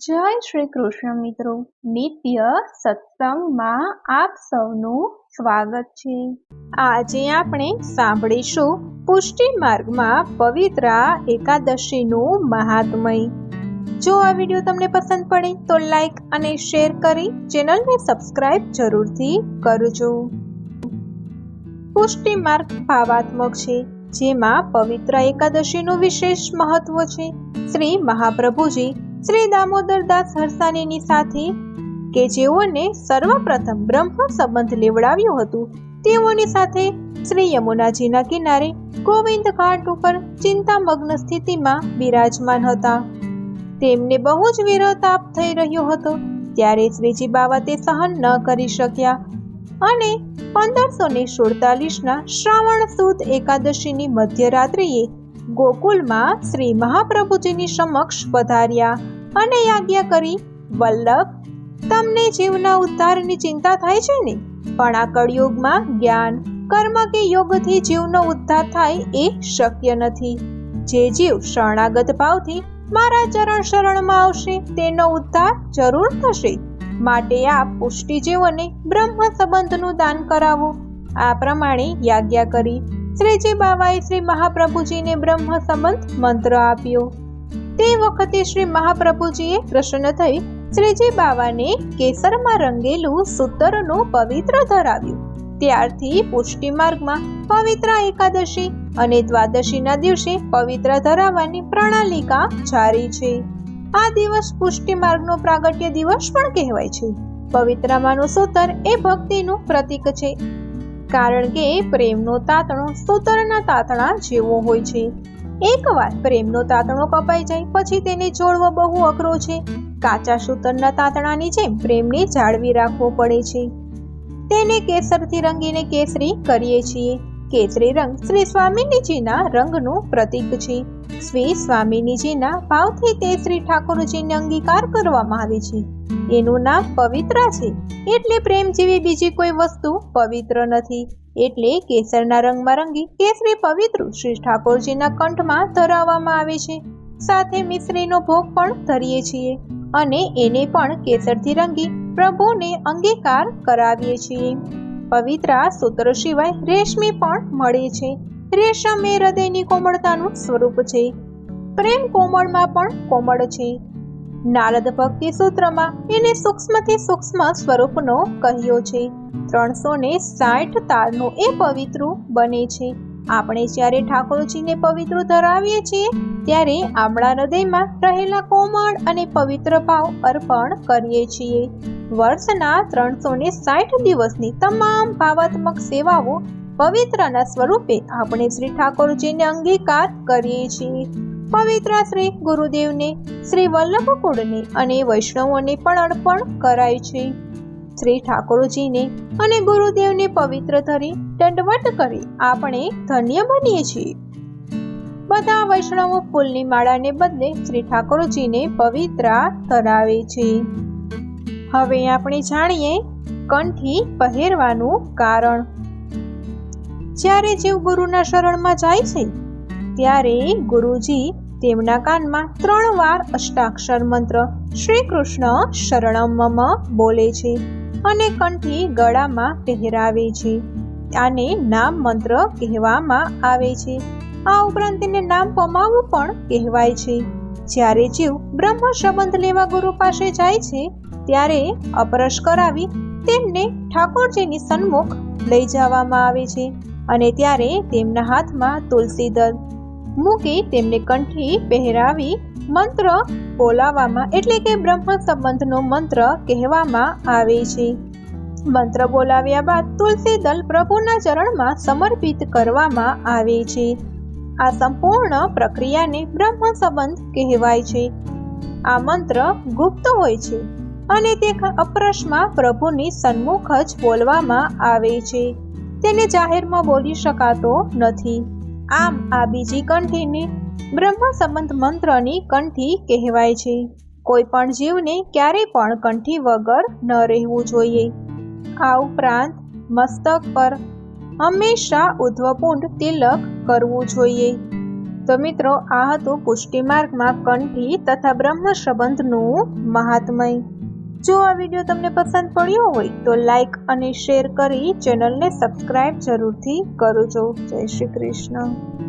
જય શ્રી કૃષ્ણ મિત્રો, નિત્ય સત્સંગમાં આપ સૌનું સ્વાગત છે। આજે આપણે સાંભળીશું પુષ્ટિ માર્ગમાં પવિત્રા એકાદશીનું મહાત્મય। જો આ વિડીયો તમને પસંદ પડે તો લાઈક અને શેર કરી ચેનલને સબસ્ક્રાઇબ જરૂરથી કરજો। પુષ્ટિ માર્ગ ભાવાત્મક છે, જેમાં પવિત્રા એકાદશીનું વિશેષ મહત્વ છે। શ્રી મહાપ્રભુજી શ્રી દામોદરદાસ હરસાણીની સાથે કે જેઓને સર્વપ્રથમ બ્રહ્મ સંબંધ લેવડાવ્યું હતું, તેઓની સાથે શ્રી યમુનાજીના કિનારે ગોવિંદ ઘાટ ઉપર ચિંતામગ્ન સ્થિતિમાં બિરાજમાન હતા। તેમને બહુ જ વિરહ તાપ થઈ રહ્યો હતો, ત્યારે શ્રીજી બાવા તે સહન ન કરી શક્યા અને 1547ના શ્રાવણ સુદ એકાદશીની મધ્યરાત્રિએ ગોકુલમાં શ્રી મહાપ્રભુજીની સમક્ષ પધાર્યા અને આજ્ઞા કરી, વલ્લભ, તમને જીવના ઉદ્ધારની ચિંતા થાય છે ને? પણ આ કળિયુગમાં જ્ઞાન, કર્મ કે યોગથી જીવનો ઉદ્ધાર થાય એ શક્ય નથી। જે જીવ શરણાગત ભાવથી મારા ચરણ શરણમાં આવશે તેનો ઉદ્ધાર જરૂર થશે। માટે આપ પુષ્ટિ જીવોને બ્રહ્મ સંબંધનું દાન કરાવો। આ પ્રમાણે આજ્ઞા કરી શ્રીજી બાવાએ શ્રી મહાપ્રભુજીને બ્રહ્મ સંબંધ મંત્ર આપ્યો। તે વખતે શ્રી મહાપ્રભુજીએ પ્રસન્ન થઈ શ્રીજી બાવાને કેસરમાં રંગેલું સૂતરનું પવિત્ર ધરાવ્યું। ત્યારથી પુષ્ટિ માર્ગમાં પવિત્રા એકાદશી અને દ્વાદશીના દિવસે પવિત્ર ધરાવવાની પ્રણાલિકા જારી છે। આ દિવસ પુષ્ટિ માર્ગનો પ્રાગટ્ય દિવસ પણ કહેવાય છે। પવિત્રામાંનું સૂતર એ ભક્તિનું પ્રતીક છે, કારણ કે પ્રેમનો તાતણો સૂતરના તાતણા જેવો હોય છે। એકવાર પ્રેમનો તાતણો કપાઈ જાય પછી તેને જોડવો બહુ અઘરો છે। કાચા સૂતરના તાતણાની જેમ પ્રેમને જાળવી રાખવો પડે છે। તેને કેસરથી રંગીને કેસરી કરીએ છીએ। કેસરી રંગ શ્રી સ્વામિનીજીના રંગનું પ્રતીક છે। શ્રી સ્વામિનીજીના ભાવથી તે શ્રી ઠાકોરજીને અંગીકાર કરવામાં આવે છે। એનું નામ પવિત્રા છે, એટલે પ્રેમ જેવી બીજી કોઈ વસ્તુ પવિત્ર નથી। એટલે કેસરના રંગમાં રંગી કેસરી પવિત્ર શ્રી ઠાકોરજીના કંઠમાં ધરાવવામાં આવે છે। સાથે મિશ્રીનો ભોગ પણ ધરીએ છીએ અને એને પણ કેસરથી રંગી પ્રભુને અંગીકાર કરાવીએ છીએ। પવિત્રા સૂત્ર સિવાય રેશમી પણ મળે છે। રેશમ એ હૃદયની કોમળતાનું સ્વરૂપ છે। પ્રેમ કોમળમાં પણ કોમળ છે। નારદ ભક્તિ સૂત્રમાં એને સૂક્ષ્મથી સૂક્ષ્મ સ્વરૂપનો કહ્યો છે। 360 તારનું એ પવિત્ર બને છે। આપણે જ્યારે ઠાકોરજીને પવિત્ર ધરાવીએ છીએ ત્યારે આપણા હૃદયમાં રહેલા કોમળ અને પવિત્ર ભાવ અર્પણ કરીએ છીએ। વર્ષના 360 દિવસની તમામ ભાવાત્મક સેવાઓ પવિત્રના સ્વરૂપે આપણે શ્રી ઠાકોરજીને અંગીકાર કરીએ છીએ। પવિત્રા શ્રી ગુરુદેવને, શ્રી વલ્લભકુળને અને વૈષ્ણવોને પણ અર્પણ કરાય છે। શ્રી ઠાકોરજીને અને ગુરુદેવને પવિત્ર ધરી દંડવત કરી આપણે ધન્ય બનીએ છીએ। બધા વૈષ્ણવો ફૂલની માળાને બદલે શ્રી ઠાકોરજીને પવિત્રા ધરાવે છે। હવે આપણે જાણીએ કંઠી પહેરવાનું કારણ। જ્યારે જીવ ગુરુના શરણમાં જાય છે ત્યારે ગુરુજી તેમના કાનમાં 3 વાર અષ્ટાક્ષર મંત્ર શ્રી કૃષ્ણ શરણમ મમ બોલે છે અને કંઠી ગળામાં પહેરાવે છે। આને નામ મંત્ર કહેવામાં આવે છે। આ ઉપરાંત તેને નામ પમાવવું પણ કહેવાય છે। જ્યારે જીવ બ્રહ્મ સંબંધ લેવા ગુરુ પાસે જાય છે ત્યારે અપરશ કરાવી તેમને ઠાકોરજીની સન્મુખ લઈ જવામાં આવે છે અને ત્યારે તેમના હાથમાં તુલસી દળ મૂકી તેમને કંઠી પહેરાવી મંત્ર બોલાવવામાં એટલે કે બ્રહ્મ સંબંધનો મંત્ર કહેવામાં આવે છે। મંત્ર બોલાવ્યા બાદ તુલસી દળ પ્રભુના ચરણમાં સમર્પિત કરવામાં આવે છે। આ સંપૂર્ણ પ્રક્રિયાને બ્રહ્મ સંબંધ કહેવાય છે। આ મંત્ર ગુપ્ત હોય છે અને તે અપરશમાં પ્રભુની સન્મુખ જ બોલવામાં આવે છે। તેને જાહેરમાં બોલી શકાતો નથી। આમ આ બીજી કંઠીને બ્રહ્મ સંબંધ મંત્રની કંઠી કહેવાય છે। કોઈ પણ જીવને ક્યારેય પણ કંઠી વગર ન રહેવું જોઈએ। આ ઉપરાંત મસ્તક પર હંમેશા ઉધ્વપુંડ તિલક કરવું જોઈએ। તો મિત્રો, આ હતું પુષ્ટિ માર્ગમાં કંઠી તથા બ્રહ્મ સંબંધનું મહાત્મય. જો આ વિડીયો તમને પસંદ પડ્યો હોય તો લાઈક અને શેર કરી ચેનલને સબસ્ક્રાઇબ જરૂરથી કરજો. જય શ્રી કૃષ્ણ.